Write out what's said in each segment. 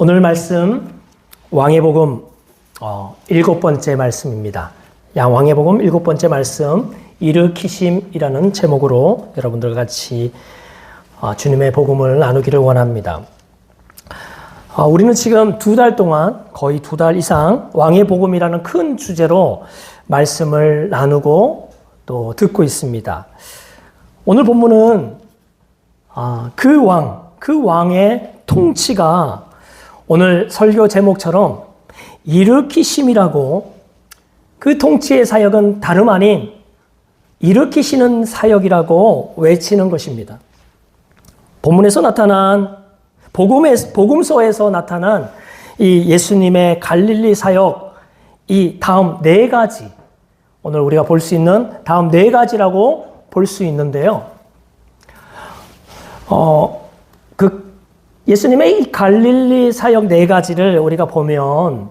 오늘 말씀 왕의 복음 7번째 말씀입니다. 왕의 복음 7번째 말씀 일으키심이라는 제목으로 여러분들과 같이 주님의 복음을 나누기를 원합니다. 우리는 지금 2달 동안 거의 2달 이상 왕의 복음이라는 큰 주제로 말씀을 나누고 또 듣고 있습니다. 오늘 본문은 그 왕의 통치가 오늘 설교 제목처럼 일으키심이라고, 그 통치의 사역은 다름 아닌 일으키시는 사역이라고 외치는 것입니다. 본문에서 나타난 복음서에서 나타난 이 예수님의 갈릴리 사역, 이 다음 4가지, 오늘 우리가 볼 수 있는 다음 4가지라고 볼 수 있는데요. 예수님의 이 갈릴리 사역 4가지를 우리가 보면,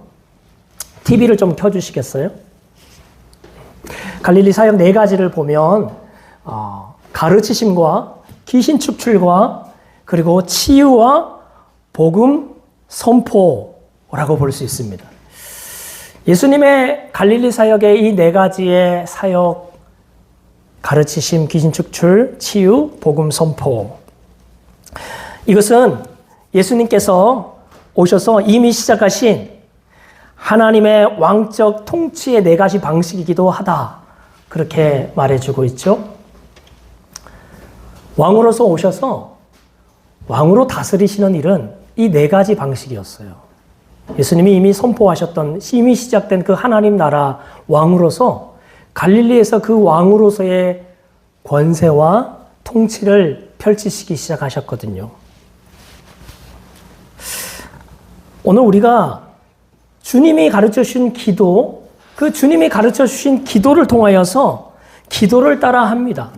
TV를 좀 켜주시겠어요? 갈릴리 사역 4가지를 보면 가르치심과 귀신 축출과 그리고 치유와 복음 선포라고 볼 수 있습니다. 예수님의 갈릴리 사역의 이 4가지의 사역, 가르치심, 귀신 축출, 치유, 복음 선포, 이것은 예수님께서 오셔서 이미 시작하신 하나님의 왕적 통치의 4가지 방식이기도 하다, 그렇게 말해주고 있죠. 왕으로서 오셔서 왕으로 다스리시는 일은 이 4가지 방식이었어요. 예수님이 이미 선포하셨던, 이미 시작된 그 하나님 나라 왕으로서 갈릴리에서 그 왕으로서의 권세와 통치를 펼치시기 시작하셨거든요. 오늘 우리가 주님이 가르쳐 주신 기도, 그 주님이 가르쳐 주신 기도를 통하여서 기도를 따라 합니다.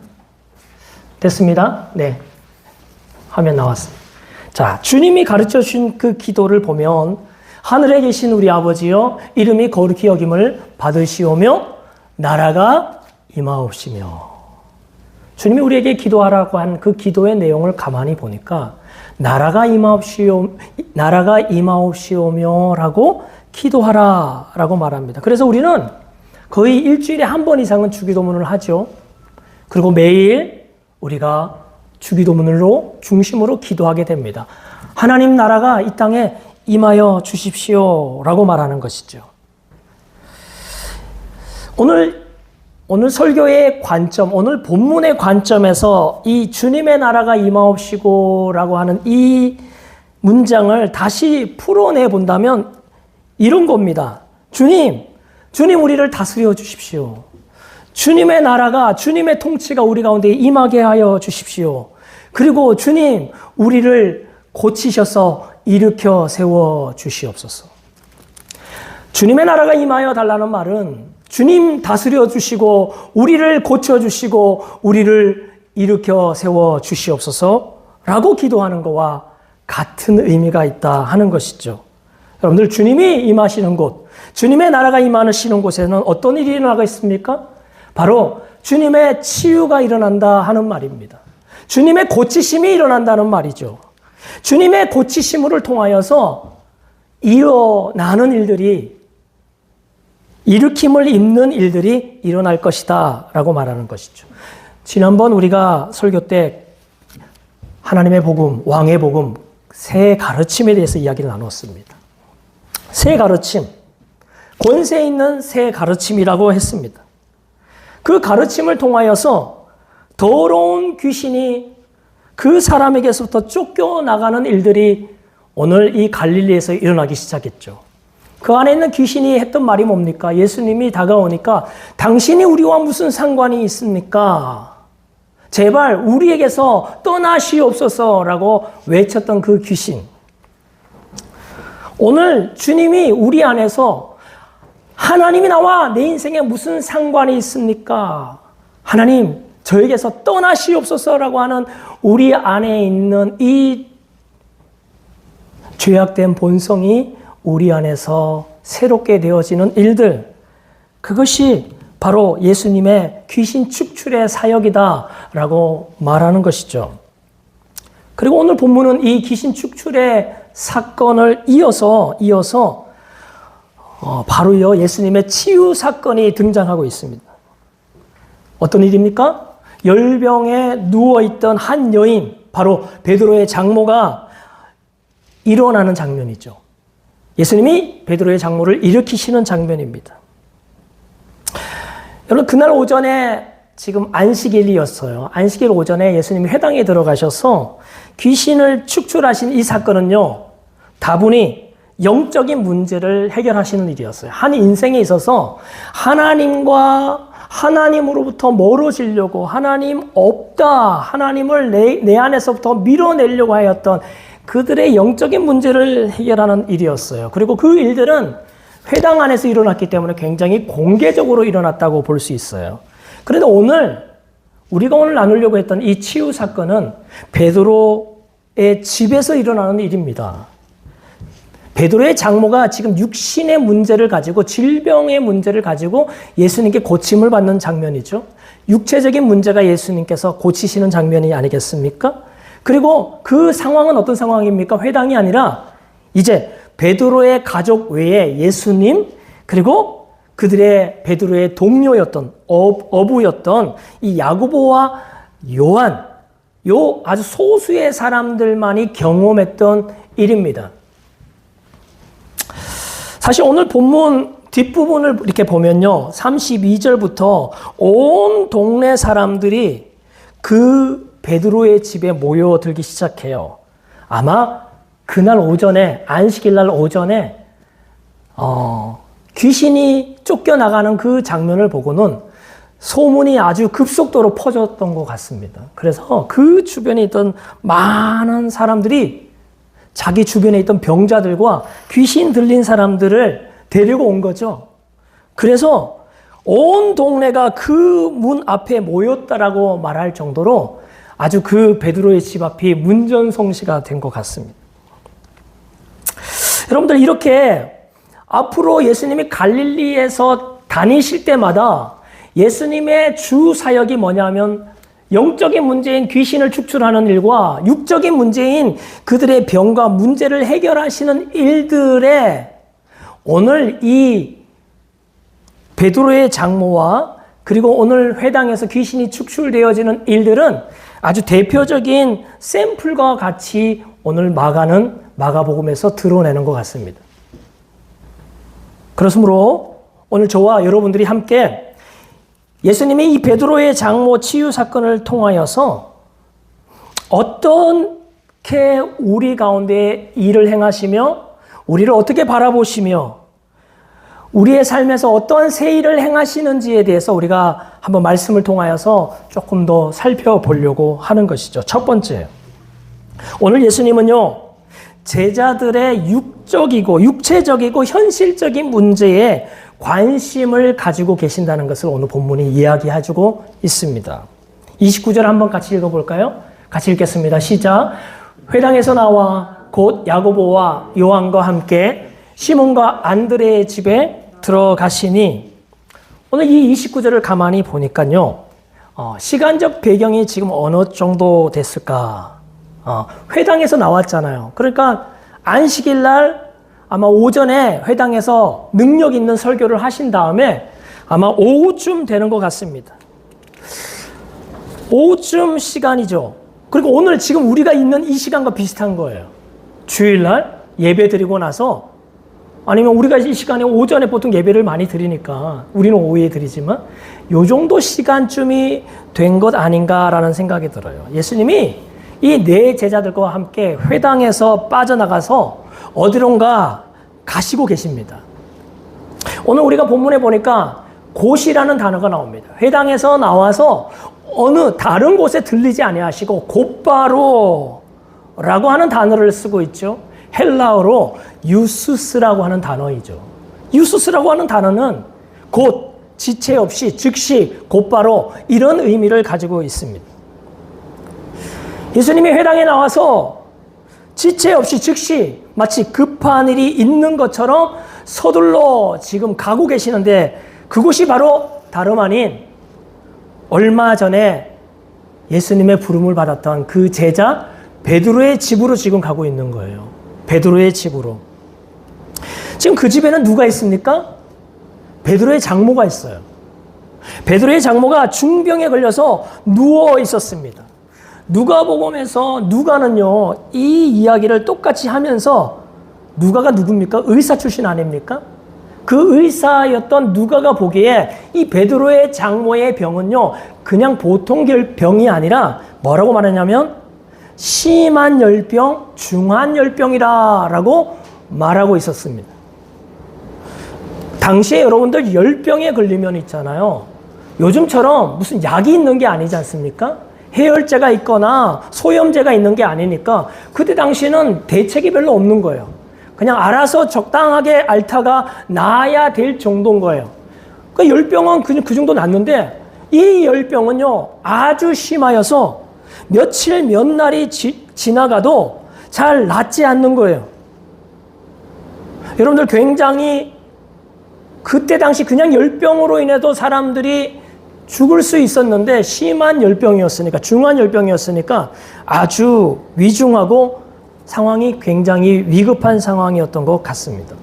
됐습니다? 네. 화면 나왔습니다. 자, 주님이 가르쳐 주신 그 기도를 보면, 하늘에 계신 우리 아버지여, 이름이 거룩히 여김을 받으시오며 나라가 임하옵시며. 주님이 우리에게 기도하라고 한 그 기도의 내용을 가만히 보니까 나라가 임하옵시오며라고 기도하라라고 말합니다. 그래서 우리는 거의 일주일에 한 번 이상은 주기도문을 하죠. 그리고 매일 우리가 주기도문으로 중심으로 기도하게 됩니다. 하나님 나라가 이 땅에 임하여 주십시오라고 말하는 것이죠. 오늘 설교의 관점, 오늘 본문의 관점에서 이 주님의 나라가 임하옵시고라고 하는 이 문장을 다시 풀어내 본다면 이런 겁니다. 주님 우리를 다스려 주십시오. 주님의 나라가, 주님의 통치가 우리 가운데 임하게 하여 주십시오. 그리고 주님, 우리를 고치셔서 일으켜 세워 주시옵소서. 주님의 나라가 임하여 달라는 말은 주님 다스려 주시고 우리를 고쳐 주시고 우리를 일으켜 세워 주시옵소서라고 기도하는 것과 같은 의미가 있다 하는 것이죠. 여러분들, 주님이 임하시는 곳, 주님의 나라가 임하시는 곳에는 어떤 일이 일어나겠습니까? 바로 주님의 치유가 일어난다 하는 말입니다. 주님의 고치심이 일어난다는 말이죠. 주님의 고치심을 통하여서 일어나는 일들이, 일으킴을 입는 일들이 일어날 것이다 라고 말하는 것이죠. 지난번 우리가 설교 때 하나님의 복음, 왕의 복음, 새 가르침에 대해서 이야기를 나눴습니다. 새 가르침, 권세 있는 새 가르침이라고 했습니다. 그 가르침을 통하여서 더러운 귀신이 그 사람에게서부터 쫓겨나가는 일들이 오늘 이 갈릴리에서 일어나기 시작했죠. 그 안에 있는 귀신이 했던 말이 뭡니까? 예수님이 다가오니까 당신이 우리와 무슨 상관이 있습니까? 제발 우리에게서 떠나시옵소서라고 외쳤던 그 귀신. 오늘 주님이 우리 안에서, 하나님이 나와 내 인생에 무슨 상관이 있습니까? 하나님, 저에게서 떠나시옵소서라고 하는 우리 안에 있는 이 죄악된 본성이 우리 안에서 새롭게 되어지는 일들, 그것이 바로 예수님의 귀신 축출의 사역이다라고 말하는 것이죠. 그리고 오늘 본문은 이 귀신 축출의 사건을 이어서 바로요 예수님의 치유 사건이 등장하고 있습니다. 어떤 일입니까? 열병에 누워있던 한 여인, 바로 베드로의 장모가 일어나는 장면이죠. 예수님이 베드로의 장모를 일으키시는 장면입니다. 여러분, 그날 오전에 지금 안식일이었어요. 안식일 오전에 예수님이 회당에 들어가셔서 귀신을 축출하신 이 사건은요, 다분히 영적인 문제를 해결하시는 일이었어요. 한 인생에 있어서 하나님으로부터 멀어지려고, 하나님 없다, 하나님을 내 안에서부터 밀어내려고 하였던 그들의 영적인 문제를 해결하는 일이었어요. 그리고 그 일들은 회당 안에서 일어났기 때문에 굉장히 공개적으로 일어났다고 볼 수 있어요. 그런데 우리가 오늘 나누려고 했던 이 치유 사건은 베드로의 집에서 일어나는 일입니다. 베드로의 장모가 지금 육신의 문제를 가지고, 질병의 문제를 가지고 예수님께 고침을 받는 장면이죠. 육체적인 문제가 예수님께서 고치시는 장면이 아니겠습니까? 그리고 그 상황은 어떤 상황입니까? 회당이 아니라 이제 베드로의 가족 외에 예수님, 그리고 베드로의 동료였던 어부였던 이 야고보와 요한, 요 아주 소수의 사람들만이 경험했던 일입니다. 사실 오늘 본문 뒷부분을 이렇게 보면요, 32절부터 온 동네 사람들이 그 베드로의 집에 모여들기 시작해요. 아마 그날 오전에, 안식일 날 오전에 귀신이 쫓겨나가는 그 장면을 보고는 소문이 아주 급속도로 퍼졌던 것 같습니다. 그래서 그 주변에 있던 많은 사람들이 자기 주변에 있던 병자들과 귀신 들린 사람들을 데리고 온 거죠. 그래서 온 동네가 그 문 앞에 모였다라고 말할 정도로 아주 그 베드로의 집 앞이 문전성시가 된 것 같습니다. 여러분들, 이렇게 앞으로 예수님이 갈릴리에서 다니실 때마다 예수님의 주 사역이 뭐냐면 영적인 문제인 귀신을 축출하는 일과 육적인 문제인 그들의 병과 문제를 해결하시는 일들에 오늘 이 베드로의 장모와 그리고 오늘 회당에서 귀신이 축출되어지는 일들은 아주 대표적인 샘플과 같이 오늘 마가복음에서 드러내는 것 같습니다. 그렇으므로 오늘 저와 여러분들이 함께 예수님이 이 베드로의 장모 치유 사건을 통하여서 어떻게 우리 가운데 일을 행하시며 우리를 어떻게 바라보시며 우리의 삶에서 어떠한 새 일을 행하시는지에 대해서 우리가 한번 말씀을 통하여서 조금 더 살펴보려고 하는 것이죠. 첫 번째, 오늘 예수님은요, 제자들의 육체적이고 현실적인 문제에 관심을 가지고 계신다는 것을 오늘 본문이 이야기해주고 있습니다. 29절 한번 같이 읽어볼까요? 같이 읽겠습니다. 시작. 회당에서 나와 곧 야고보와 요한과 함께 시몬과 안드레의 집에 들어가시니, 오늘 이 29절을 가만히 보니까요, 시간적 배경이 지금 어느 정도 됐을까? 회당에서 나왔잖아요. 그러니까 안식일 날 아마 오전에 회당에서 능력 있는 설교를 하신 다음에 아마 오후쯤 되는 것 같습니다. 오후쯤 시간이죠. 그리고 오늘 지금 우리가 있는 이 시간과 비슷한 거예요. 주일날 예배 드리고 나서, 아니면 우리가 이 시간에 오전에 보통 예배를 많이 드리니까 우리는 오후에 드리지만 요 정도 시간쯤이 된 것 아닌가라는 생각이 들어요. 예수님이 이 네 제자들과 함께 회당에서 빠져나가서 어디론가 가시고 계십니다. 오늘 우리가 본문에 보니까 곧이라는 단어가 나옵니다. 회당에서 나와서 어느 다른 곳에 들리지 아니하시고 곧바로 라고 하는 단어를 쓰고 있죠. 헬라어로 유수스라고 하는 단어이죠. 유수스라고 하는 단어는 곧, 지체 없이, 즉시, 곧바로 이런 의미를 가지고 있습니다. 예수님이 회당에 나와서 지체 없이 즉시 마치 급한 일이 있는 것처럼 서둘러 지금 가고 계시는데, 그곳이 바로 다름 아닌 얼마 전에 예수님의 부름을 받았던 그 제자 베드로의 집으로 지금 가고 있는 거예요. 베드로의 집으로. 지금 그 집에는 누가 있습니까? 베드로의 장모가 있어요. 베드로의 장모가 중병에 걸려서 누워 있었습니다. 누가복음에서 누가는요, 이 이야기를 똑같이 하면서, 누가가 누굽니까? 의사 출신 아닙니까? 그 의사였던 누가가 보기에 이 베드로의 장모의 병은요, 그냥 보통 병이 아니라 뭐라고 말하냐면 심한 열병, 중한 열병이라고 말하고 있었습니다. 당시에 여러분들 열병에 걸리면 있잖아요. 요즘처럼 무슨 약이 있는 게 아니지 않습니까? 해열제가 있거나 소염제가 있는 게 아니니까 그때 당시에는 대책이 별로 없는 거예요. 그냥 알아서 적당하게 앓다가 나아야 될 정도인 거예요. 그 열병은 그 정도 났는데 이 열병은요 아주 심하여서 며칠 몇 날이 지나가도 잘 낫지 않는 거예요. 여러분들 굉장히 그때 당시 그냥 열병으로 인해도 사람들이 죽을 수 있었는데 심한 열병이었으니까, 중한 열병이었으니까 아주 위중하고 상황이 굉장히 위급한 상황이었던 것 같습니다.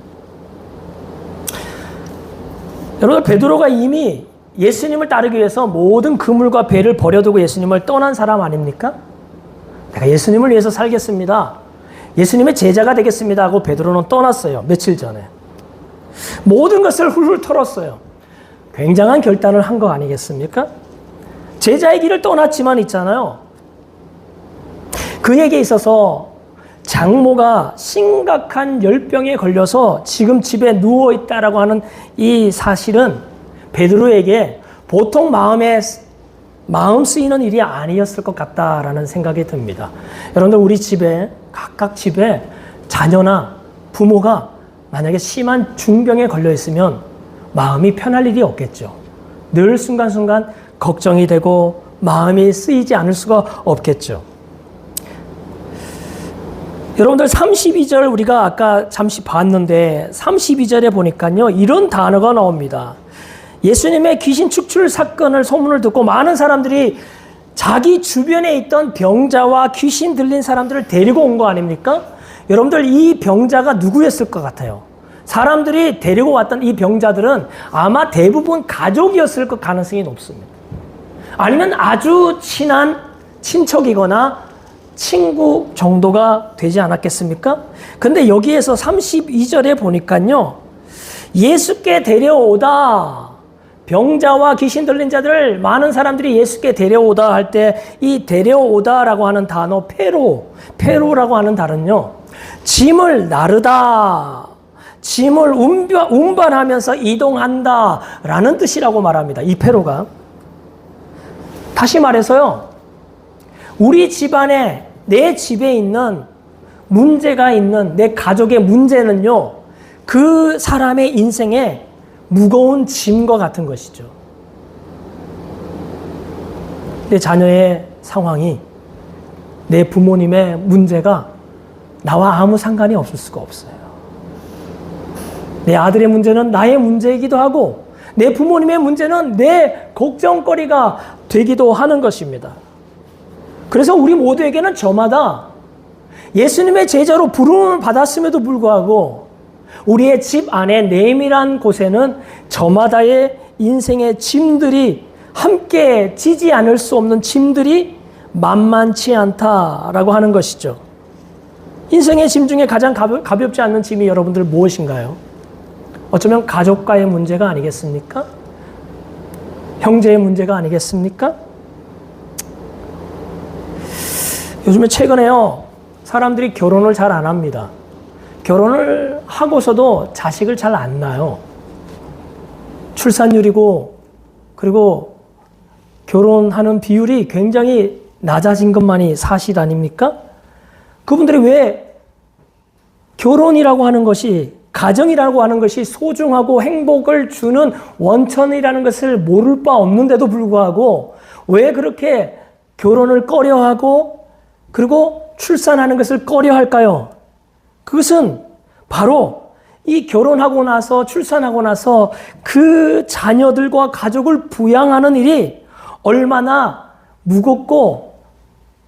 여러분, 베드로가 이미 예수님을 따르기 위해서 모든 그물과 배를 버려두고 예수님을 떠난 사람 아닙니까? 내가 예수님을 위해서 살겠습니다. 예수님의 제자가 되겠습니다 하고 베드로는 떠났어요. 며칠 전에. 모든 것을 훌훌 털었어요. 굉장한 결단을 한 거 아니겠습니까? 제자의 길을 떠났지만 있잖아요. 그에게 있어서 장모가 심각한 열병에 걸려서 지금 집에 누워있다라고 하는 이 사실은 베드로에게 보통 마음 쓰이는 일이 아니었을 것 같다라는 생각이 듭니다. 여러분들 우리 집에 각각 집에 자녀나 부모가 만약에 심한 중병에 걸려 있으면 마음이 편할 일이 없겠죠. 늘 순간순간 걱정이 되고 마음이 쓰이지 않을 수가 없겠죠. 여러분들 32절 우리가 아까 잠시 봤는데 32절에 보니까요 이런 단어가 나옵니다. 예수님의 귀신 축출 사건을 소문을 듣고 많은 사람들이 자기 주변에 있던 병자와 귀신 들린 사람들을 데리고 온 거 아닙니까? 여러분들 이 병자가 누구였을 것 같아요? 사람들이 데리고 왔던 이 병자들은 아마 대부분 가족이었을 것 가능성이 높습니다. 아니면 아주 친한 친척이거나 친구 정도가 되지 않았겠습니까? 근데 여기에서 32절에 보니까요, 예수께 데려오다, 병자와 귀신 들린 자들을 많은 사람들이 예수께 데려오다 할 때 이 데려오다라고 하는 단어 페로라고 하는 단어는요, 짐을 나르다, 짐을 운반하면서 이동한다 라는 뜻이라고 말합니다. 이 페로가. 다시 말해서요, 우리 집안에 내 집에 있는 문제가 있는 내 가족의 문제는요, 그 사람의 인생에 무거운 짐과 같은 것이죠. 내 자녀의 상황이, 내 부모님의 문제가 나와 아무 상관이 없을 수가 없어요. 내 아들의 문제는 나의 문제이기도 하고 내 부모님의 문제는 내 걱정거리가 되기도 하는 것입니다. 그래서 우리 모두에게는 저마다 예수님의 제자로 부름을 받았음에도 불구하고 우리의 집 안에 내밀한 곳에는 저마다의 인생의 짐들이 함께 지지 않을 수 없는 짐들이 만만치 않다라고 하는 것이죠. 인생의 짐 중에 가장 가볍지 않는 짐이 여러분들 무엇인가요? 어쩌면 가족과의 문제가 아니겠습니까? 형제의 문제가 아니겠습니까? 요즘에 최근에요, 사람들이 결혼을 잘 안 합니다. 결혼을 하고서도 자식을 잘 안 낳아요. 출산율이고, 그리고 결혼하는 비율이 굉장히 낮아진 것만이 사실 아닙니까? 그분들이 왜 결혼이라고 하는 것이, 가정이라고 하는 것이 소중하고 행복을 주는 원천이라는 것을 모를 바 없는데도 불구하고 왜 그렇게 결혼을 꺼려하고 그리고 출산하는 것을 꺼려할까요? 그것은 바로 이 결혼하고 나서 출산하고 나서 그 자녀들과 가족을 부양하는 일이 얼마나 무겁고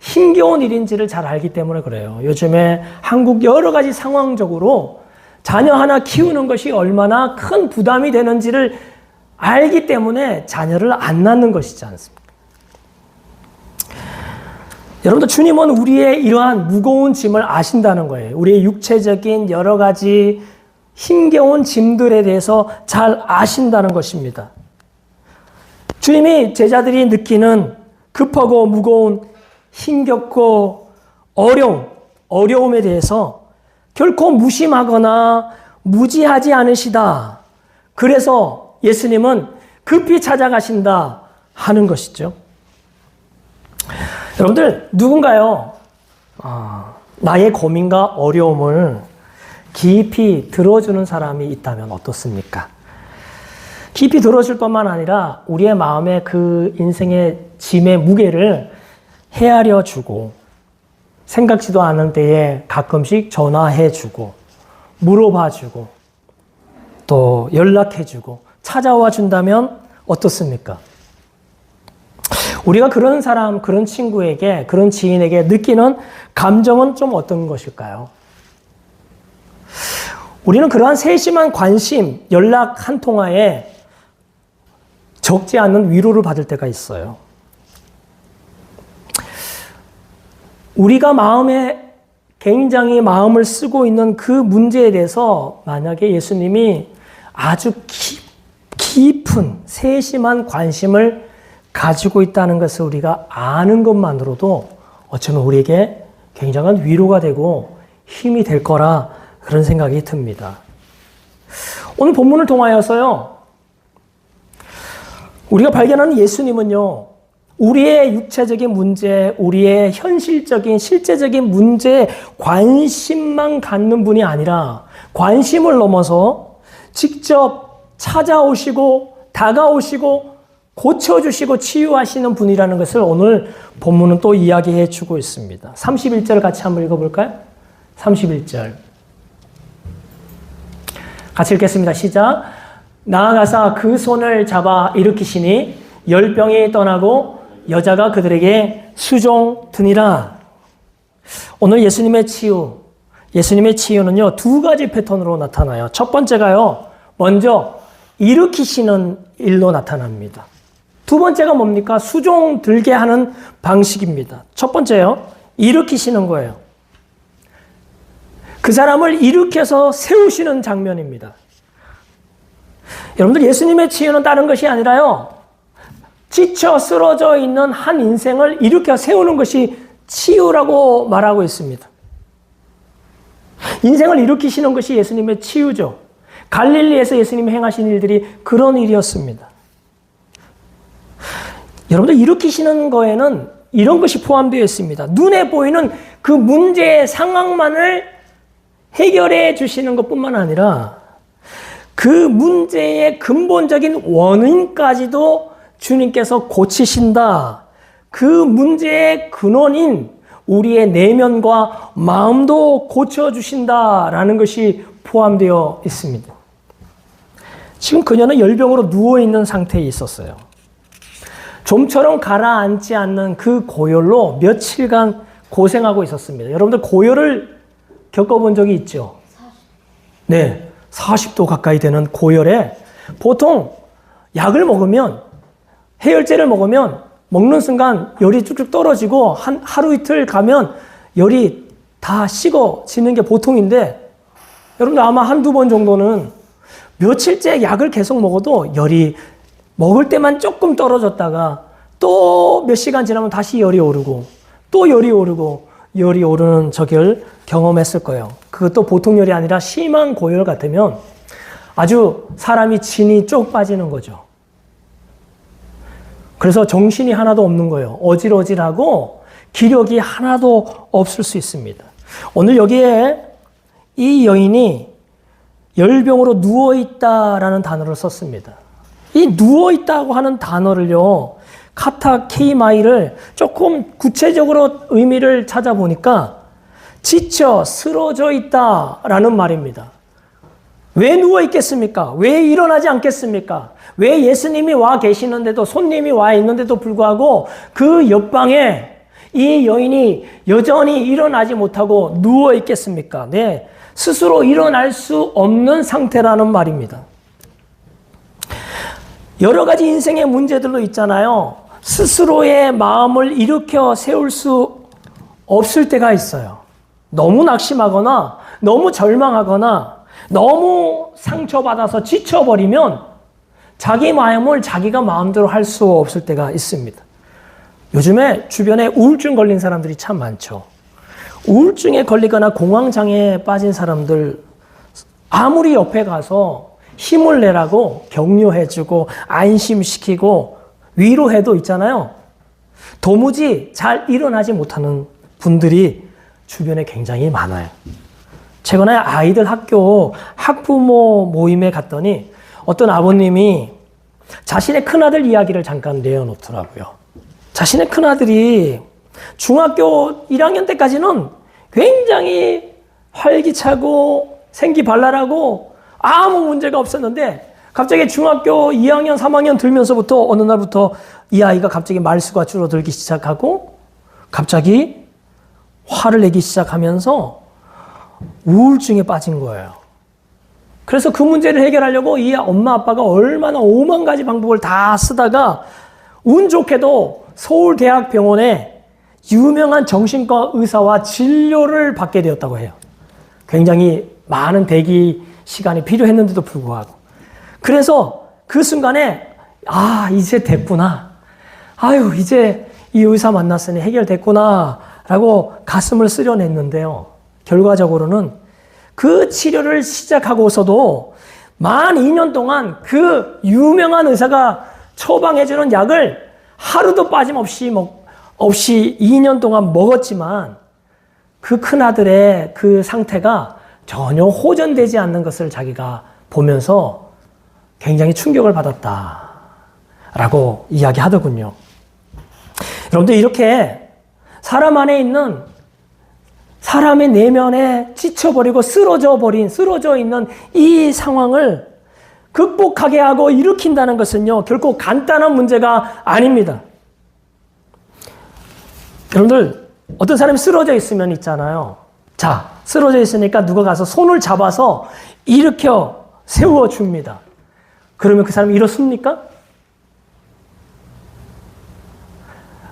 힘겨운 일인지를 잘 알기 때문에 그래요. 요즘에 한국 여러 가지 상황적으로 자녀 하나 키우는 것이 얼마나 큰 부담이 되는지를 알기 때문에 자녀를 안 낳는 것이지 않습니까? 여러분들, 주님은 우리의 이러한 무거운 짐을 아신다는 거예요. 우리의 육체적인 여러 가지 힘겨운 짐들에 대해서 잘 아신다는 것입니다. 주님이 제자들이 느끼는 급하고 무거운 힘겹고 어려움에 대해서 결코 무심하거나 무지하지 않으시다. 그래서 예수님은 급히 찾아가신다 하는 것이죠. 여러분들, 누군가요? 나의 고민과 어려움을 깊이 들어주는 사람이 있다면 어떻습니까? 깊이 들어줄 뿐만 아니라 우리의 마음에 그 인생의 짐의 무게를 헤아려 주고, 생각지도 않은 때에 가끔씩 전화해 주고, 물어봐 주고, 또 연락해 주고, 찾아와 준다면 어떻습니까? 우리가 그런 사람, 그런 친구에게, 그런 지인에게 느끼는 감정은 좀 어떤 것일까요? 우리는 그러한 세심한 관심, 연락 한 통화에 적지 않은 위로를 받을 때가 있어요. 우리가 마음에 굉장히 마음을 쓰고 있는 그 문제에 대해서 만약에 예수님이 아주 깊은 세심한 관심을 가지고 있다는 것을 우리가 아는 것만으로도 어쩌면 우리에게 굉장한 위로가 되고 힘이 될 거라 그런 생각이 듭니다. 오늘 본문을 통하여서요, 우리가 발견하는 예수님은요, 우리의 육체적인 문제, 우리의 현실적인, 실제적인 문제에 관심만 갖는 분이 아니라 관심을 넘어서 직접 찾아오시고 다가오시고 고쳐주시고 치유하시는 분이라는 것을 오늘 본문은 또 이야기해 주고 있습니다. 31절 같이 한번 읽어볼까요? 31절. 같이 읽겠습니다. 시작. 나아가사 그 손을 잡아 일으키시니 열병이 떠나고 여자가 그들에게 수종드니라. 오늘 예수님의 치유는요, 두 가지 패턴으로 나타나요. 첫 번째가요, 먼저 일으키시는 일로 나타납니다. 두 번째가 뭡니까? 수종 들게 하는 방식입니다. 첫 번째요, 일으키시는 거예요. 그 사람을 일으켜서 세우시는 장면입니다. 여러분들, 예수님의 치유는 다른 것이 아니라요, 지쳐 쓰러져 있는 한 인생을 일으켜 세우는 것이 치유라고 말하고 있습니다. 인생을 일으키시는 것이 예수님의 치유죠. 갈릴리에서 예수님이 행하신 일들이 그런 일이었습니다. 여러분들, 일으키시는 거에는 이런 것이 포함되어 있습니다. 눈에 보이는 그 문제의 상황만을 해결해 주시는 것뿐만 아니라 그 문제의 근본적인 원인까지도 주님께서 고치신다. 그 문제의 근원인 우리의 내면과 마음도 고쳐주신다라는 것이 포함되어 있습니다. 지금 그녀는 열병으로 누워있는 상태에 있었어요. 좀처럼 가라앉지 않는 그 고열로 며칠간 고생하고 있었습니다. 여러분들, 고열을 겪어본 적이 있죠? 네, 40도 가까이 되는 고열에 보통 약을 먹으면, 해열제를 먹으면 먹는 순간 열이 쭉쭉 떨어지고 하루 이틀 가면 열이 다 식어지는 게 보통인데, 여러분들 아마 한두 번 정도는 며칠째 약을 계속 먹어도 열이 먹을 때만 조금 떨어졌다가 또 몇 시간 지나면 다시 열이 오르고 또 열이 오르고 열이 오르는 적을 경험했을 거예요. 그것도 보통 열이 아니라 심한 고열 같으면 아주 사람이 진이 쭉 빠지는 거죠. 그래서 정신이 하나도 없는 거예요. 어질어질하고 기력이 하나도 없을 수 있습니다. 오늘 여기에 이 여인이 열병으로 누워있다라는 단어를 썼습니다. 이 누워있다고 하는 단어를요, 카타케이마이를 조금 구체적으로 의미를 찾아보니까 지쳐 쓰러져 있다라는 말입니다. 왜 누워있겠습니까? 왜 일어나지 않겠습니까? 왜 예수님이 와 계시는데도, 손님이 와 있는데도 불구하고 그 옆방에 이 여인이 여전히 일어나지 못하고 누워 있겠습니까? 네. 스스로 일어날 수 없는 상태라는 말입니다. 여러 가지 인생의 문제들도 있잖아요. 스스로의 마음을 일으켜 세울 수 없을 때가 있어요. 너무 낙심하거나 너무 절망하거나 너무 상처받아서 지쳐버리면 자기 마음을 자기가 마음대로 할 수 없을 때가 있습니다. 요즘에 주변에 우울증 걸린 사람들이 참 많죠. 우울증에 걸리거나 공황장애에 빠진 사람들 아무리 옆에 가서 힘을 내라고 격려해주고 안심시키고 위로해도 있잖아요. 도무지 잘 일어나지 못하는 분들이 주변에 굉장히 많아요. 최근에 아이들 학부모 모임에 갔더니 어떤 아버님이 자신의 큰아들 이야기를 잠깐 내어놓더라고요. 자신의 큰아들이 중학교 1학년 때까지는 굉장히 활기차고 생기발랄하고 아무 문제가 없었는데 갑자기 중학교 2학년, 3학년 들면서부터 어느 날부터 이 아이가 갑자기 말수가 줄어들기 시작하고 갑자기 화를 내기 시작하면서 우울증에 빠진 거예요. 그래서 그 문제를 해결하려고 이 엄마 아빠가 얼마나 5만 가지 방법을 다 쓰다가 운 좋게도 서울대학병원에 유명한 정신과 의사와 진료를 받게 되었다고 해요. 굉장히 많은 대기 시간이 필요했는데도 불구하고. 그래서 그 순간에 이제 됐구나. 이제 이 의사 만났으니 해결됐구나 라고 가슴을 쓰려냈는데요. 결과적으로는 그 치료를 시작하고서도 만 2년 동안 그 유명한 의사가 처방해주는 약을 하루도 빠짐없이 2년 동안 먹었지만 그 큰아들의 그 상태가 전혀 호전되지 않는 것을 자기가 보면서 굉장히 충격을 받았다라고 이야기하더군요. 여러분들 이렇게 사람 안에 있는 사람의 내면에 지쳐버리고 쓰러져 있는 이 상황을 극복하게 하고 일으킨다는 것은요, 결코 간단한 문제가 아닙니다. 여러분들, 어떤 사람이 쓰러져 있으면 있잖아요. 자, 쓰러져 있으니까 누가 가서 손을 잡아서 일으켜 세워줍니다. 그러면 그 사람이 일어섭니까?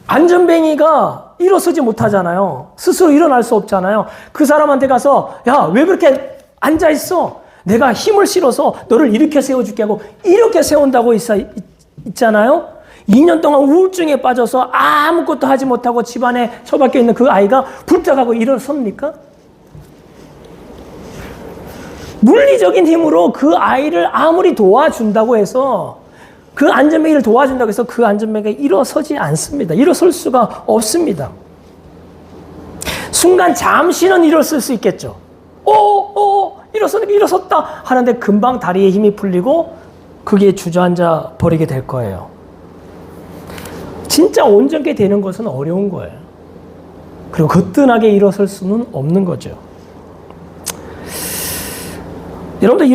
안전뱅이가 일어서지 못하잖아요. 스스로 일어날 수 없잖아요. 그 사람한테 가서 야, 왜 그렇게 앉아있어? 내가 힘을 실어서 너를 일으켜 세워줄게 하고 이렇게 세운다고 있잖아요. 2년 동안 우울증에 빠져서 아무것도 하지 못하고 집안에 처박혀 있는 그 아이가 불타가고 일어섭니까? 물리적인 힘으로 그 아이를 아무리 도와준다고 해서 그 안전뱅이를 도와준다고 해서 그 안전뱅이가 일어서지 않습니다. 일어설 수가 없습니다. 순간 잠시는 일어설 수 있겠죠. 일어섰다 하는데 금방 다리에 힘이 풀리고 그게 주저앉아 버리게 될 거예요. 진짜 온전하게 되는 것은 어려운 거예요. 그리고 거뜬하게 일어설 수는 없는 거죠. 여러분들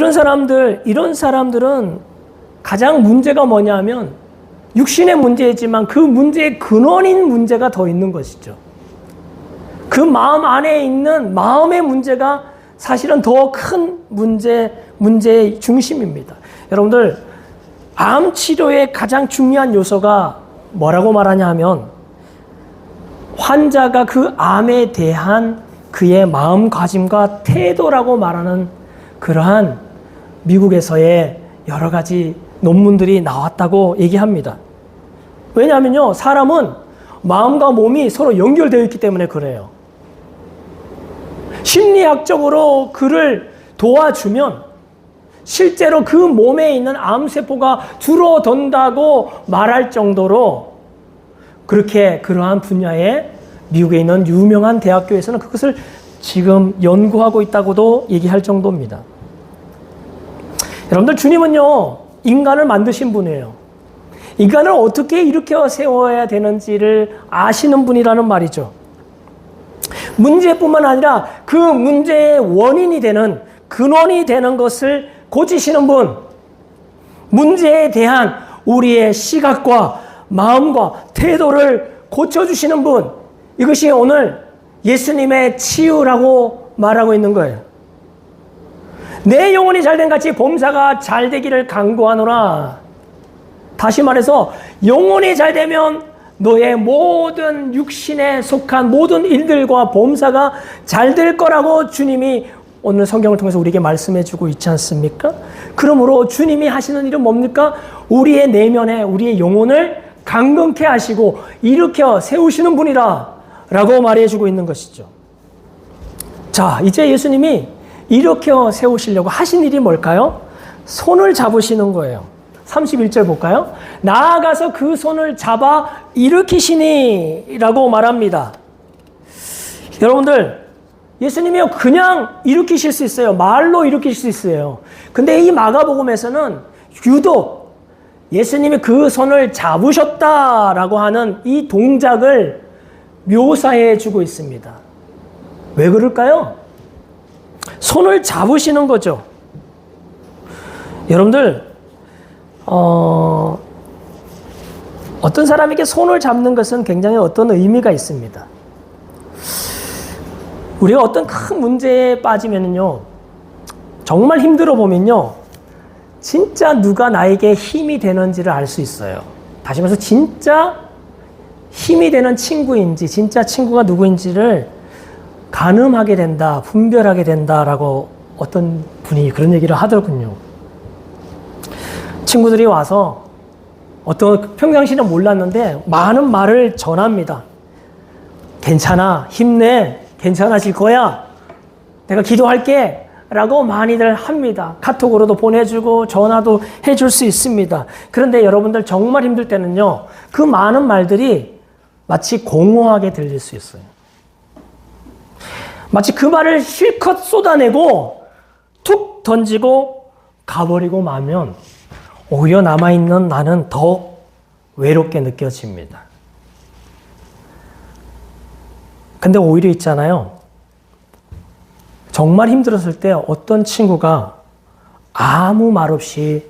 이런 사람들은 가장 문제가 뭐냐면 육신의 문제이지만 그 문제의 근원인 문제가 더 있는 것이죠. 그 마음 안에 있는 마음의 문제가 사실은 더 큰 문제의 중심입니다. 여러분들, 암 치료의 가장 중요한 요소가 뭐라고 말하냐 하면 환자가 그 암에 대한 그의 마음가짐과 태도라고 말하는 그러한 미국에서의 여러 가지 논문들이 나왔다고 얘기합니다. 왜냐하면요, 사람은 마음과 몸이 서로 연결되어 있기 때문에 그래요. 심리학적으로 그를 도와주면 실제로 그 몸에 있는 암세포가 줄어든다고 말할 정도로 그렇게 그러한 분야에 미국에 있는 유명한 대학교에서는 그것을 지금 연구하고 있다고도 얘기할 정도입니다. 여러분들, 주님은요, 인간을 만드신 분이에요. 인간을 어떻게 일으켜 세워야 되는지를 아시는 분이라는 말이죠. 문제뿐만 아니라 그 문제의 원인이 되는, 근원이 되는 것을 고치시는 분, 문제에 대한 우리의 시각과 마음과 태도를 고쳐주시는 분, 이것이 오늘 예수님의 치유라고 말하고 있는 거예요. 내 영혼이 잘된 같이 범사가 잘 되기를 간구하노라. 다시 말해서 영혼이 잘되면 너의 모든 육신에 속한 모든 일들과 범사가 잘 될 거라고 주님이 오늘 성경을 통해서 우리에게 말씀해 주고 있지 않습니까? 그러므로 주님이 하시는 일은 뭡니까? 우리의 내면에 우리의 영혼을 강건케 하시고 일으켜 세우시는 분이라 라고 말해 주고 있는 것이죠. 자, 이제 예수님이 일으켜 세우시려고 하신 일이 뭘까요? 손을 잡으시는 거예요. 31절 볼까요? 나아가서 그 손을 잡아 일으키시니 라고 말합니다. 여러분들, 예수님이 그냥 일으키실 수 있어요. 말로 일으키실 수 있어요. 근데 이 마가복음에서는 유독 예수님이 그 손을 잡으셨다라고 하는 이 동작을 묘사해 주고 있습니다. 왜 그럴까요? 손을 잡으시는 거죠. 여러분들, 어떤 사람에게 손을 잡는 것은 굉장히 어떤 의미가 있습니다. 우리가 어떤 큰 문제에 빠지면요, 정말 힘들어 보면요, 진짜 누가 나에게 힘이 되는지를 알 수 있어요. 다시 말해서 진짜 힘이 되는 친구인지, 진짜 친구가 누구인지를 가늠하게 된다, 분별하게 된다라고 어떤 분이 그런 얘기를 하더군요. 친구들이 와서 어떤 평상시는 몰랐는데 많은 말을 전합니다. 괜찮아, 힘내, 괜찮아질 거야, 내가 기도할게 라고 많이들 합니다. 카톡으로도 보내주고 전화도 해줄 수 있습니다. 그런데 여러분들 정말 힘들 때는요, 그 많은 말들이 마치 공허하게 들릴 수 있어요. 마치 그 말을 실컷 쏟아내고 툭 던지고 가버리고 마면 오히려 남아있는 나는 더 외롭게 느껴집니다. 근데 오히려 있잖아요. 정말 힘들었을 때 어떤 친구가 아무 말 없이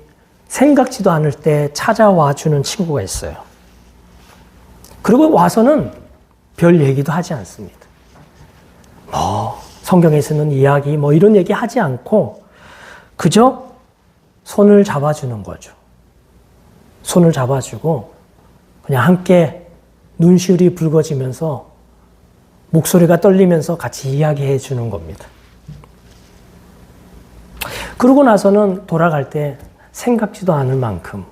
생각지도 않을 때 찾아와 주는 친구가 있어요. 그리고 와서는 별 얘기도 하지 않습니다. 성경에 쓰는 이야기 이런 얘기 하지 않고 그저 손을 잡아주는 거죠. 손을 잡아주고 그냥 함께 눈시울이 붉어지면서 목소리가 떨리면서 같이 이야기해 주는 겁니다. 그러고 나서는 돌아갈 때 생각지도 않을 만큼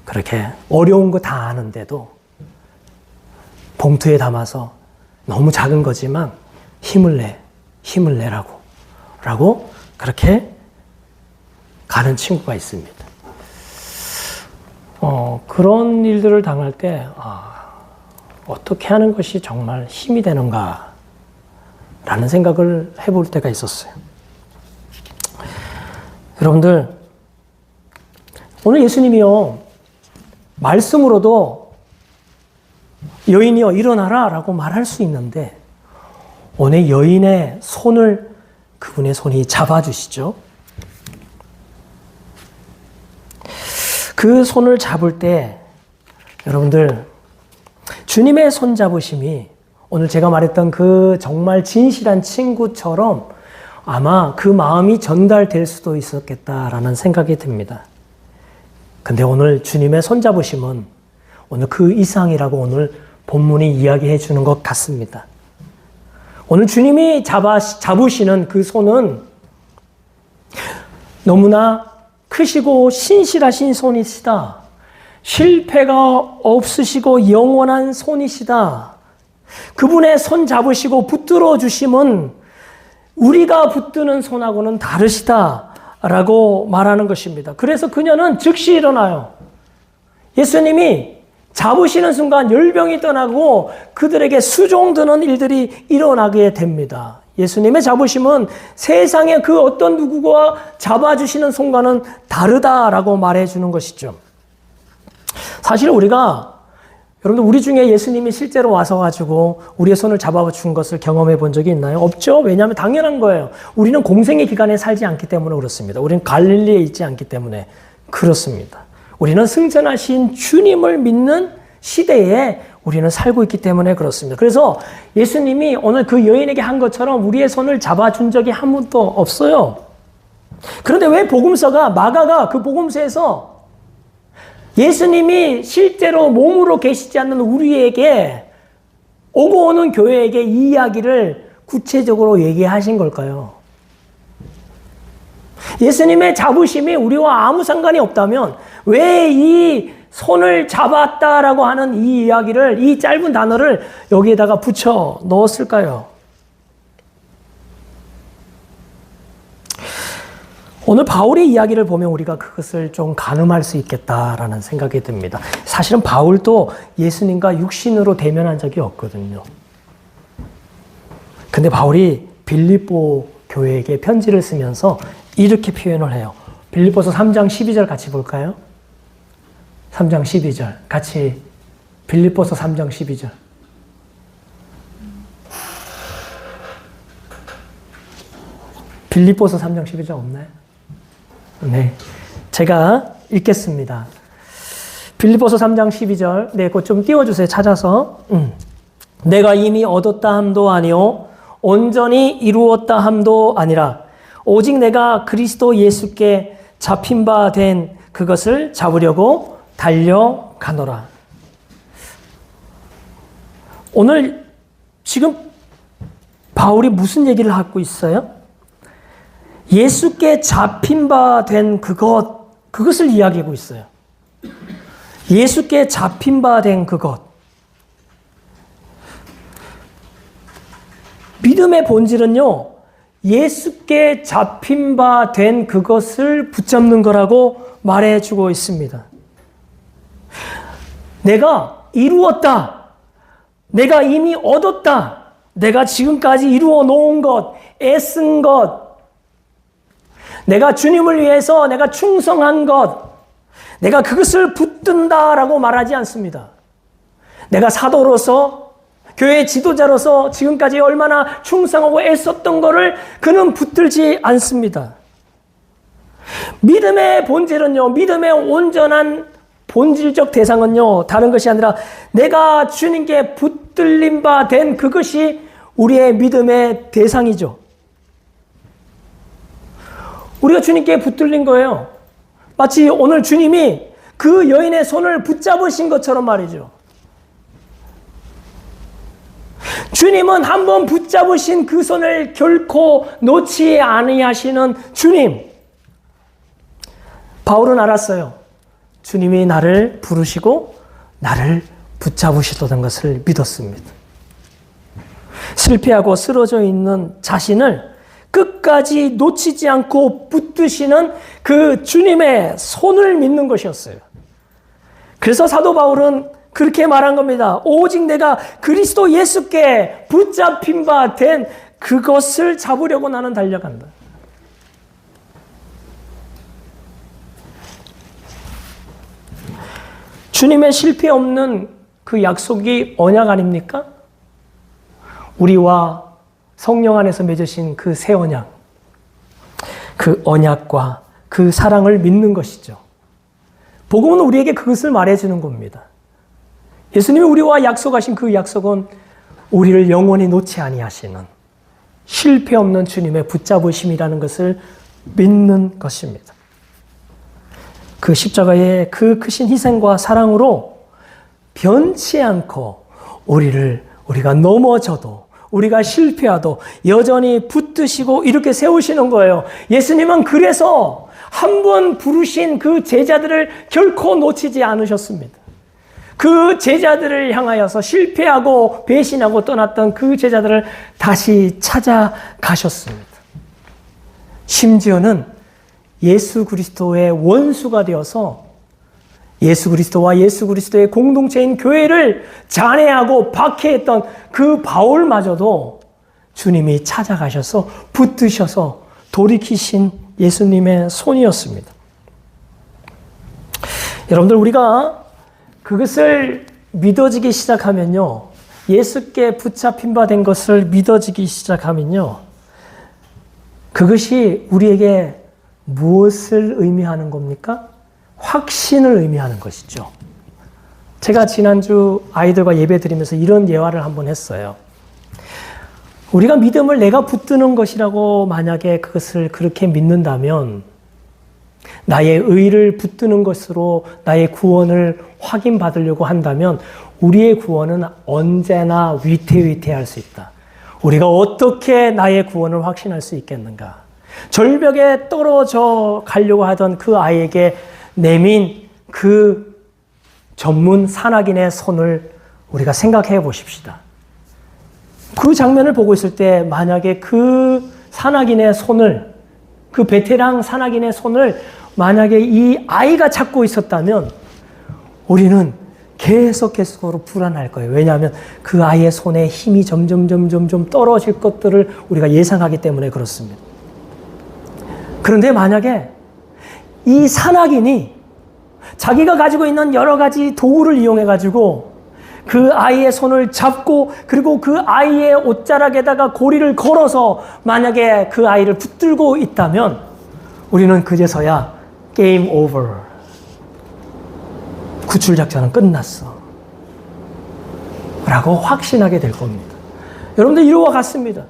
그렇게 어려운 거 다 아는데도 봉투에 담아서 너무 작은 거지만 힘을 내라고 그렇게 가는 친구가 있습니다. 그런 일들을 당할 때 어떻게 하는 것이 정말 힘이 되는가 라는 생각을 해볼 때가 있었어요. 여러분들, 오늘 예수님이요, 말씀으로도 여인이여 일어나라 라고 말할 수 있는데 오늘 여인의 손을 그분의 손이 잡아주시죠. 그 손을 잡을 때 여러분들, 주님의 손 잡으심이 오늘 제가 말했던 그 정말 진실한 친구처럼 아마 그 마음이 전달될 수도 있었겠다라는 생각이 듭니다. 근데 오늘 주님의 손 잡으심은 오늘 그 이상이라고 오늘 본문이 이야기해 주는 것 같습니다. 오늘 주님이 잡으시는 그 손은 너무나 크시고 신실하신 손이시다. 실패가 없으시고 영원한 손이시다. 그분의 손 잡으시고 붙들어 주심은 우리가 붙드는 손하고는 다르시다라고 말하는 것입니다. 그래서 그녀는 즉시 일어나요. 예수님이 잡으시는 순간 열병이 떠나고 그들에게 수종드는 일들이 일어나게 됩니다. 예수님의 잡으심은 세상의 그 어떤 누구가 잡아주시는 손과는 다르다라고 말해주는 것이죠. 사실 여러분들 우리 중에 예수님이 실제로 와서가지고 우리의 손을 잡아준 것을 경험해 본 적이 있나요? 없죠. 왜냐하면 당연한 거예요. 우리는 공생의 기간에 살지 않기 때문에 그렇습니다. 우리는 갈릴리에 있지 않기 때문에 그렇습니다. 우리는 승천하신 주님을 믿는 시대에 우리는 살고 있기 때문에 그렇습니다. 그래서 예수님이 오늘 그 여인에게 한 것처럼 우리의 손을 잡아준 적이 한 번도 없어요. 그런데 왜 복음서가, 마가가 그 복음서에서 예수님이 실제로 몸으로 계시지 않는 우리에게, 오고 오는 교회에게 이 이야기를 구체적으로 얘기하신 걸까요? 예수님의 잡으심이 우리와 아무 상관이 없다면 왜 이 손을 잡았다라고 하는 이 이야기를, 이 짧은 단어를 여기에다가 붙여 넣었을까요? 오늘 바울의 이야기를 보면 우리가 그것을 좀 가늠할 수 있겠다라는 생각이 듭니다. 사실은 바울도 예수님과 육신으로 대면한 적이 없거든요. 근데 바울이 빌립보 교회에게 편지를 쓰면서 이렇게 표현을 해요. 빌립보서 3장 12절 같이 볼까요? 3장 12절 같이, 빌립보서 3장 12절. 빌립보서 3장 12절 없나요? 네, 제가 읽겠습니다. 빌립보서 3장 12절, 네, 그거 좀 띄워주세요. 찾아서. 내가 이미 얻었다 함도 아니요 온전히 이루었다 함도 아니라 오직 내가 그리스도 예수께 잡힌 바 된 그것을 잡으려고 달려가노라. 오늘 지금 바울이 무슨 얘기를 하고 있어요? 예수께 잡힌 바 된 그것을 이야기하고 있어요. 예수께 잡힌 바 된 그것. 믿음의 본질은요, 예수께 잡힌 바 된 그것을 붙잡는 거라고 말해주고 있습니다. 내가 이루었다. 내가 이미 얻었다. 내가 지금까지 이루어 놓은 것, 애쓴 것, 내가 주님을 위해서 내가 충성한 것, 내가 그것을 붙든다라고 말하지 않습니다. 내가 사도로서, 교회 지도자로서 지금까지 얼마나 충성하고 애썼던 것을 그는 붙들지 않습니다. 믿음의 본질은요, 믿음의 온전한 본질적 대상은요, 다른 것이 아니라 내가 주님께 붙들림 바 된 그것이 우리의 믿음의 대상이죠. 우리가 주님께 붙들린 거예요. 마치 오늘 주님이 그 여인의 손을 붙잡으신 것처럼 말이죠. 주님은 한번 붙잡으신 그 손을 결코 놓지 아니하시는 주님. 바울은 알았어요. 주님이 나를 부르시고 나를 붙잡으시던 것을 믿었습니다. 실패하고 쓰러져 있는 자신을 끝까지 놓치지 않고 붙드시는 그 주님의 손을 믿는 것이었어요. 그래서 사도 바울은 그렇게 말한 겁니다. 오직 내가 그리스도 예수께 붙잡힌 바 된 그것을 잡으려고 나는 달려간다. 주님의 실패 없는 그 약속이 언약 아닙니까? 우리와 성령 안에서 맺으신 그 새 언약, 그 언약과 그 사랑을 믿는 것이죠. 복음은 우리에게 그것을 말해주는 겁니다. 예수님이 우리와 약속하신 그 약속은 우리를 영원히 놓지 아니하시는 실패 없는 주님의 붙잡으심이라는 것을 믿는 것입니다. 그 십자가의 그 크신 희생과 사랑으로 변치 않고 우리가 넘어져도, 우리가 실패하도 여전히 붙드시고 이렇게 세우시는 거예요. 예수님은 그래서 한 번 부르신 그 제자들을 결코 놓치지 않으셨습니다. 그 제자들을 향하여서 실패하고 배신하고 떠났던 그 제자들을 다시 찾아가셨습니다. 심지어는 예수 그리스도의 원수가 되어서 예수 그리스도와 예수 그리스도의 공동체인 교회를 잔해하고 박해했던 그 바울마저도 주님이 찾아가셔서 붙드셔서 돌이키신 예수님의 손이었습니다. 여러분들, 우리가 그것을 믿어지기 시작하면요, 예수께 붙잡힌 바 된 것을 믿어지기 시작하면요, 그것이 우리에게 무엇을 의미하는 겁니까? 확신을 의미하는 것이죠. 제가 지난주 아이들과 예배 드리면서 이런 예화를 한번 했어요. 우리가 믿음을 내가 붙드는 것이라고 만약에 그것을 그렇게 믿는다면 나의 의를 붙드는 것으로 나의 구원을 확인받으려고 한다면 우리의 구원은 언제나 위태위태할 수 있다. 우리가 어떻게 나의 구원을 확신할 수 있겠는가? 절벽에 떨어져 가려고 하던 그 아이에게 내민 그 전문 산악인의 손을 우리가 생각해 보십시다. 그 장면을 보고 있을 때 만약에 그 산악인의 손을, 그 베테랑 산악인의 손을 만약에 이 아이가 잡고 있었다면 우리는 계속적으로 불안할 거예요. 왜냐하면 그 아이의 손에 힘이 점점 떨어질 것들을 우리가 예상하기 때문에 그렇습니다. 그런데 만약에 이 산악인이 자기가 가지고 있는 여러 가지 도구를 이용해가지고 그 아이의 손을 잡고 그리고 그 아이의 옷자락에다가 고리를 걸어서 만약에 그 아이를 붙들고 있다면 우리는 그제서야 게임 오버. 구출작전은 끝났어. 라고 확신하게 될 겁니다. 여러분들 이와 같습니다.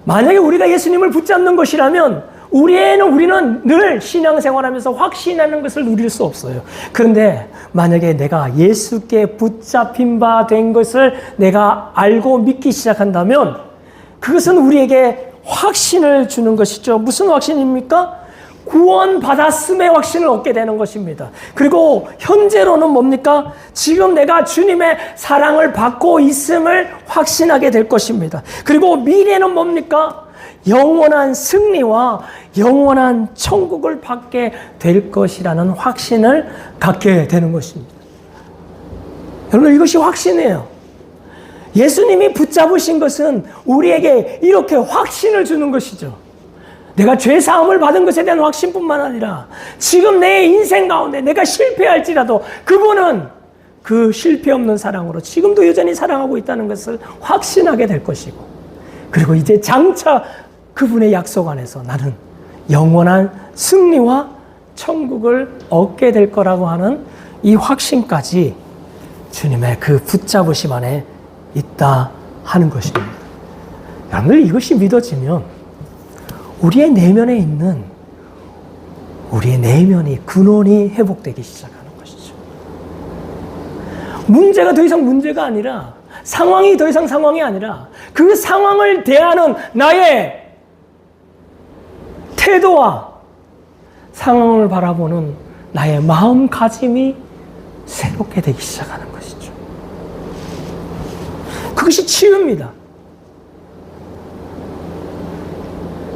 만약에 우리가 예수님을 붙잡는 것이라면 우리는 늘 신앙생활하면서 확신하는 것을 누릴 수 없어요. 그런데 만약에 내가 예수께 붙잡힌 바 된 것을 내가 알고 믿기 시작한다면 그것은 우리에게 확신을 주는 것이죠. 무슨 확신입니까? 구원받았음의 확신을 얻게 되는 것입니다. 그리고 현재로는 뭡니까? 지금 내가 주님의 사랑을 받고 있음을 확신하게 될 것입니다. 그리고 미래는 뭡니까? 영원한 승리와 영원한 천국을 받게 될 것이라는 확신을 갖게 되는 것입니다. 여러분, 이것이 확신이에요. 예수님이 붙잡으신 것은 우리에게 이렇게 확신을 주는 것이죠. 내가 죄사함을 받은 것에 대한 확신뿐만 아니라 지금 내 인생 가운데 내가 실패할지라도 그분은 그 실패 없는 사랑으로 지금도 여전히 사랑하고 있다는 것을 확신하게 될 것이고, 그리고 이제 장차 그분의 약속 안에서 나는 영원한 승리와 천국을 얻게 될 거라고 하는 이 확신까지 주님의 그 붙잡으심 안에 있다 하는 것입니다. 여러분들, 이것이 믿어지면 우리의 내면에 있는 우리의 내면이 근원이 회복되기 시작하는 것이죠. 문제가 더 이상 문제가 아니라, 상황이 더 이상 상황이 아니라 그 상황을 대하는 나의 태도와 상황을 바라보는 나의 마음가짐이 새롭게 되기 시작하는 것이죠. 그것이 치유입니다.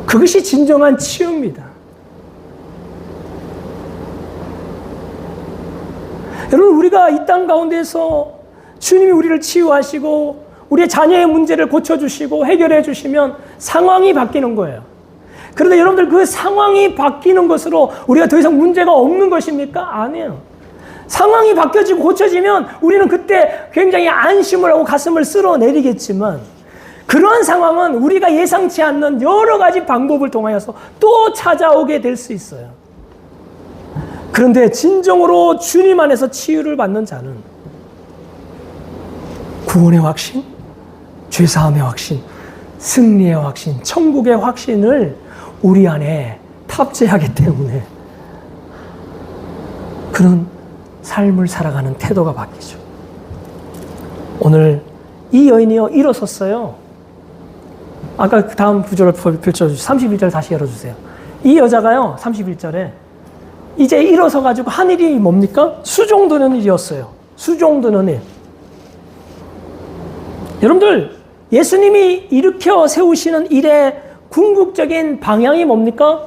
그것이 진정한 치유입니다. 여러분, 우리가 이 땅 가운데서 주님이 우리를 치유하시고 우리의 자녀의 문제를 고쳐주시고 해결해 주시면 상황이 바뀌는 거예요. 그런데 여러분들, 그 상황이 바뀌는 것으로 우리가 더 이상 문제가 없는 것입니까? 아니에요. 상황이 바뀌어지고 고쳐지면 우리는 그때 굉장히 안심을 하고 가슴을 쓸어내리겠지만, 그런 상황은 우리가 예상치 않는 여러 가지 방법을 통하여서 또 찾아오게 될 수 있어요. 그런데 진정으로 주님 안에서 치유를 받는 자는 구원의 확신, 죄사함의 확신, 승리의 확신, 천국의 확신을 우리 안에 탑재하기 때문에 그런 삶을 살아가는 태도가 바뀌죠. 오늘 이 여인이요, 일어섰어요. 아까 그 다음 구절을 펼쳐주세요. 31절 다시 열어주세요. 이 여자가요, 31절에 이제 일어서가지고 한 일이 뭡니까? 수종드는 일이었어요. 수종드는 일. 여러분들, 예수님이 일으켜 세우시는 일의 궁극적인 방향이 뭡니까?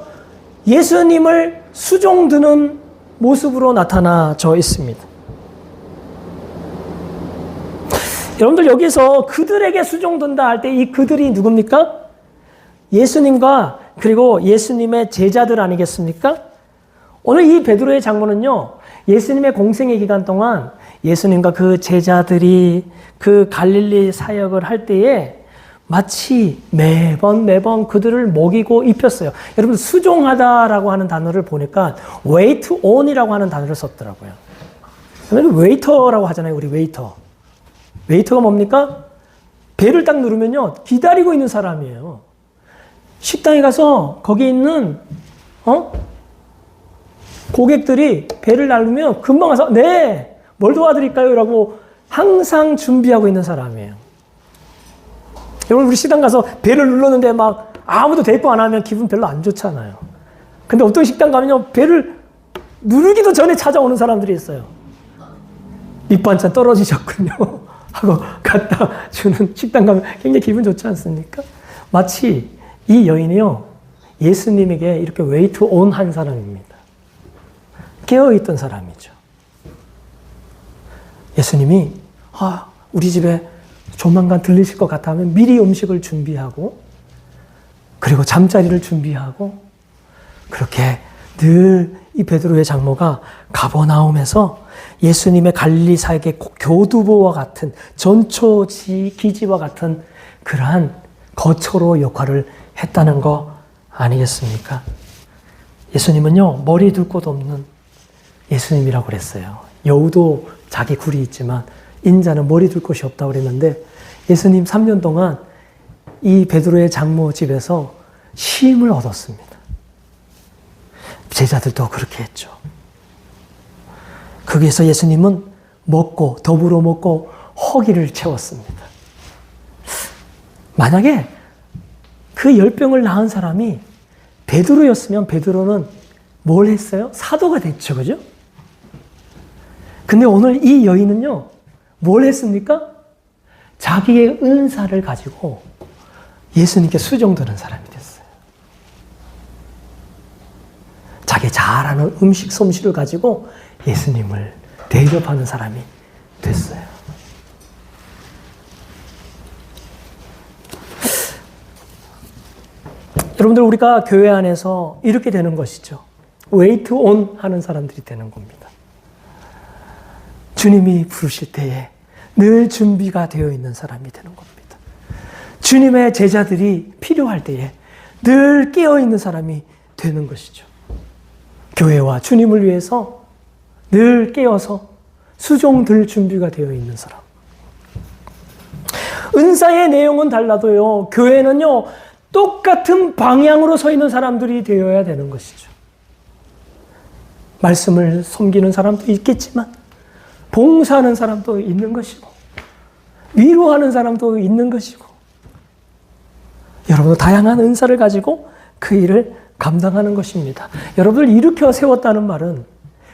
예수님을 수종드는 모습으로 나타나져 있습니다. 여러분들, 여기서 그들에게 수종든다 할 때 이 그들이 누굽니까? 예수님과 그리고 예수님의 제자들 아니겠습니까? 오늘 이 베드로의 장면은요, 예수님의 공생의 기간 동안 예수님과 그 제자들이 그 갈릴리 사역을 할 때에 마치 매번 그들을 먹이고 입혔어요. 여러분, 수종하다라고 하는 단어를 보니까 wait on이라고 하는 단어를 썼더라고요. 그러면 웨이터라고 하잖아요. 우리 웨이터. 웨이터가 뭡니까? 벨을 딱 누르면요. 기다리고 있는 사람이에요. 식당에 가서 거기 있는 고객들이 벨을 누르면 금방 와서 네, 뭘 도와드릴까요? 라고 항상 준비하고 있는 사람이에요. 여러분 우리 식당 가서 벨을 눌렀는데 막 아무도 대꾸 안 하면 기분 별로 안 좋잖아요. 근데 어떤 식당 가면요. 벨을 누르기도 전에 찾아오는 사람들이 있어요. 밑반찬 떨어지셨군요. 하고 갖다 주는 식당 가면 굉장히 기분 좋지 않습니까? 마치 이 여인이요. 예수님에게 이렇게 웨이트 온 한 사람입니다. 깨어있던 사람이죠. 예수님이 우리 집에 조만간 들리실 것 같아 하면 미리 음식을 준비하고 그리고 잠자리를 준비하고 그렇게 늘 이 베드로의 장모가 가버나움에서 예수님의 갈릴리사에게 교두보와 같은 전초기지와 같은 그러한 거처로 역할을 했다는 거 아니겠습니까? 예수님은요, 머리 둘 곳 없는 예수님이라고 그랬어요. 여우도 자기 굴이 있지만 인자는 머리 둘 곳이 없다고 그랬는데 예수님 3년 동안 이 베드로의 장모 집에서 쉼을 얻었습니다. 제자들도 그렇게 했죠. 거기에서 예수님은 먹고 더불어 먹고 허기를 채웠습니다. 만약에 그 열병을 낳은 사람이 베드로였으면 베드로는 뭘 했어요? 사도가 됐죠. 그죠? 근데 오늘 이 여인은요, 뭘 했습니까? 자기의 은사를 가지고 예수님께 수종드는 사람이 됐어요. 자기 잘하는 음식 솜씨를 가지고 예수님을 대접하는 사람이 됐어요. 여러분들, 우리가 교회 안에서 이렇게 되는 것이죠. 웨이트 온 하는 사람들이 되는 겁니다. 주님이 부르실 때에 늘 준비가 되어 있는 사람이 되는 겁니다. 주님의 제자들이 필요할 때에 늘 깨어있는 사람이 되는 것이죠. 교회와 주님을 위해서 늘 깨어서 수종들 준비가 되어 있는 사람. 은사의 내용은 달라도요, 교회는요, 똑같은 방향으로 서 있는 사람들이 되어야 되는 것이죠. 말씀을 섬기는 사람도 있겠지만, 봉사하는 사람도 있는 것이고, 위로하는 사람도 있는 것이고, 여러분도 다양한 은사를 가지고 그 일을 감당하는 것입니다. 여러분을 일으켜 세웠다는 말은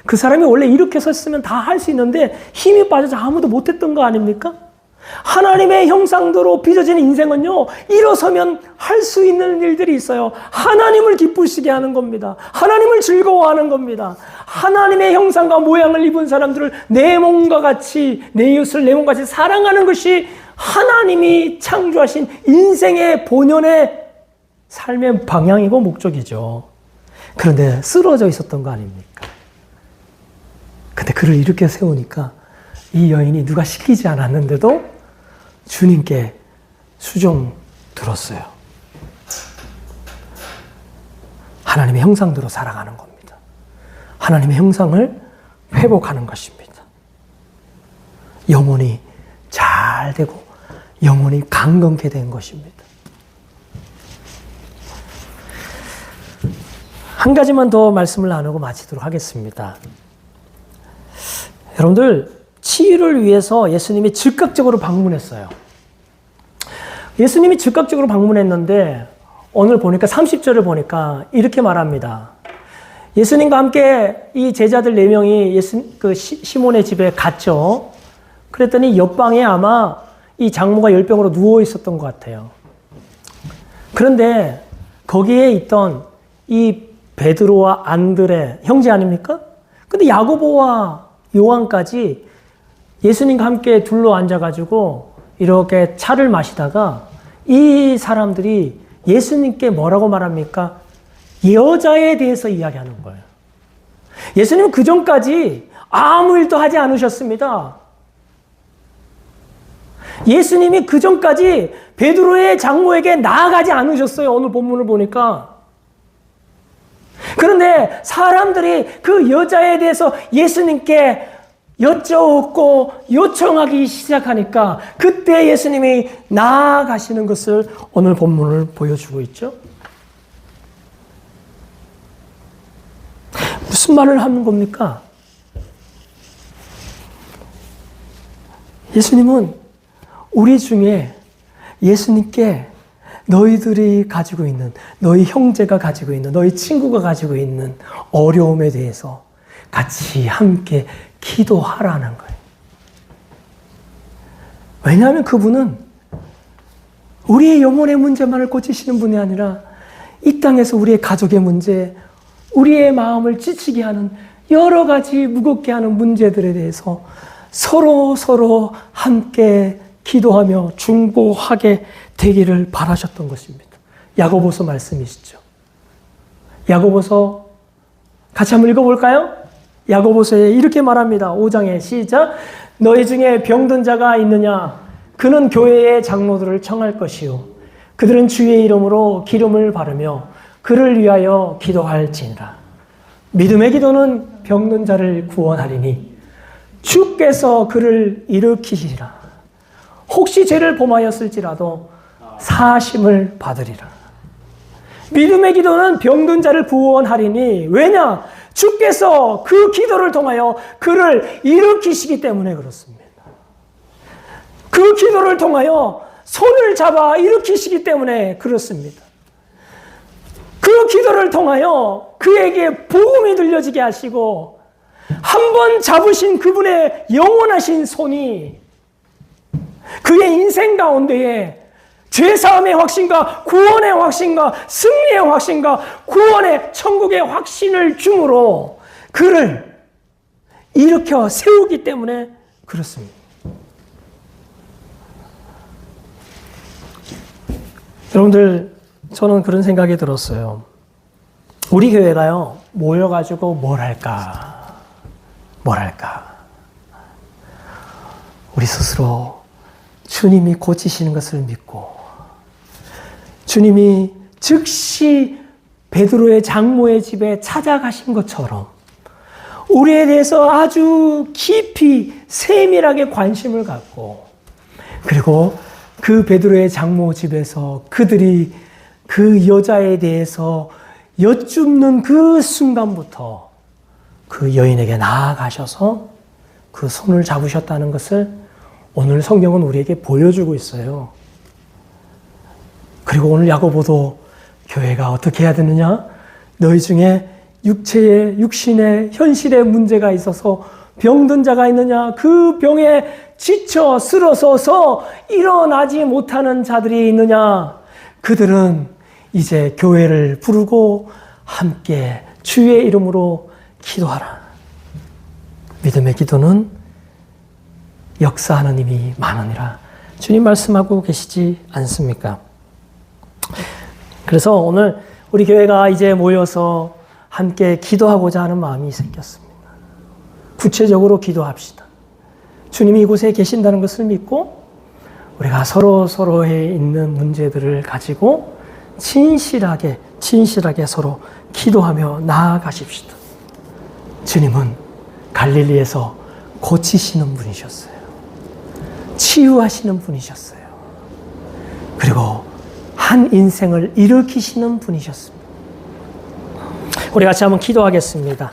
그 사람이 원래 이렇게 섰으면 다 할 수 있는데 힘이 빠져서 아무도 못했던 거 아닙니까? 하나님의 형상대로 빚어진 인생은요, 일어서면 할 수 있는 일들이 있어요. 하나님을 기쁘시게 하는 겁니다. 하나님을 즐거워하는 겁니다. 하나님의 형상과 모양을 입은 사람들을 내 몸과 같이, 내 이웃을 내 몸과 같이 사랑하는 것이 하나님이 창조하신 인생의 본연의 삶의 방향이고 목적이죠. 그런데 쓰러져 있었던 거 아닙니까? 근데 그를 일으켜 세우니까 이 여인이 누가 시키지 않았는데도 주님께 수종 들었어요. 하나님의 형상대로 살아가는 겁니다. 하나님의 형상을 회복하는 것입니다. 영혼이 잘 되고 영혼이 강건케 된 것입니다. 한 가지만 더 말씀을 나누고 마치도록 하겠습니다. 여러분들, 치유를 위해서 예수님이 즉각적으로 방문했어요. 예수님이 즉각적으로 방문했는데 오늘 보니까 30절을 보니까 이렇게 말합니다. 예수님과 함께 이 제자들 4명이 시몬의 집에 갔죠. 그랬더니 옆방에 아마 이 장모가 열병으로 누워 있었던 것 같아요. 그런데 거기에 있던 이 베드로와 안드레 형제 아닙니까? 근데 야고보와 요한까지 예수님과 함께 둘러 앉아가지고 이렇게 차를 마시다가 이 사람들이 예수님께 뭐라고 말합니까? 여자에 대해서 이야기하는 거예요. 예수님은 그 전까지 아무 일도 하지 않으셨습니다. 예수님이 그 전까지 베드로의 장모에게 나아가지 않으셨어요. 오늘 본문을 보니까. 그런데 사람들이 그 여자에 대해서 예수님께 여쭙고 요청하기 시작하니까 그때 예수님이 나아가시는 것을 오늘 본문을 보여주고 있죠. 무슨 말을 하는 겁니까? 예수님은 우리 중에 예수님께 너희들이 가지고 있는, 너희 형제가 가지고 있는, 너희 친구가 가지고 있는 어려움에 대해서 같이 함께 기도하라는 거예요. 왜냐하면 그분은 우리의 영혼의 문제만을 고치시는 분이 아니라 이 땅에서 우리의 가족의 문제, 우리의 마음을 지치게 하는 여러 가지 무겁게 하는 문제들에 대해서 서로 함께 기도하며 중보하게 되기를 바라셨던 것입니다. 야고보서 말씀이시죠. 야고보서 같이 한번 읽어볼까요? 야고보서에 이렇게 말합니다. 5장에 시작. 너희 중에 병든 자가 있느냐? 그는 교회의 장로들을 청할 것이요. 그들은 주의 이름으로 기름을 바르며 그를 위하여 기도할지니라. 믿음의 기도는 병든 자를 구원하리니 주께서 그를 일으키시리라. 혹시 죄를 범하였을지라도 사심을 받으리라. 믿음의 기도는 병든 자를 구원하리니 왜냐? 주께서 그 기도를 통하여 그를 일으키시기 때문에 그렇습니다. 그 기도를 통하여 손을 잡아 일으키시기 때문에 그렇습니다. 그 기도를 통하여 그에게 복음이 들려지게 하시고 한 번 잡으신 그분의 영원하신 손이 그의 인생 가운데에 죄사함의 확신과 구원의 확신과 승리의 확신과 구원의 천국의 확신을 줌으로 그를 일으켜 세우기 때문에 그렇습니다. 여러분들, 저는 그런 생각이 들었어요. 우리 교회가요, 모여가지고 뭘 할까? 우리 스스로 주님이 고치시는 것을 믿고 주님이 즉시 베드로의 장모의 집에 찾아가신 것처럼 우리에 대해서 아주 깊이 세밀하게 관심을 갖고 그리고 그 베드로의 장모 집에서 그들이 그 여자에 대해서 여쭙는 그 순간부터 그 여인에게 나아가셔서 그 손을 잡으셨다는 것을 오늘 성경은 우리에게 보여주고 있어요. 그리고 오늘 야고보도 교회가 어떻게 해야 되느냐? 너희 중에 육신의 현실의 문제가 있어서 병든 자가 있느냐? 그 병에 지쳐 쓰러서서 일어나지 못하는 자들이 있느냐? 그들은 이제 교회를 부르고 함께 주의 이름으로 기도하라. 믿음의 기도는 역사하는 힘이 많으니라. 주님 말씀하고 계시지 않습니까? 그래서 오늘 우리 교회가 이제 모여서 함께 기도하고자 하는 마음이 생겼습니다. 구체적으로 기도합시다. 주님이 이곳에 계신다는 것을 믿고 우리가 서로에 있는 문제들을 가지고 진실하게 서로 기도하며 나아가십시다. 주님은 갈릴리에서 고치시는 분이셨어요. 치유하시는 분이셨어요. 그리고 한 인생을 일으키시는 분이셨습니다. 우리 같이 한번 기도하겠습니다.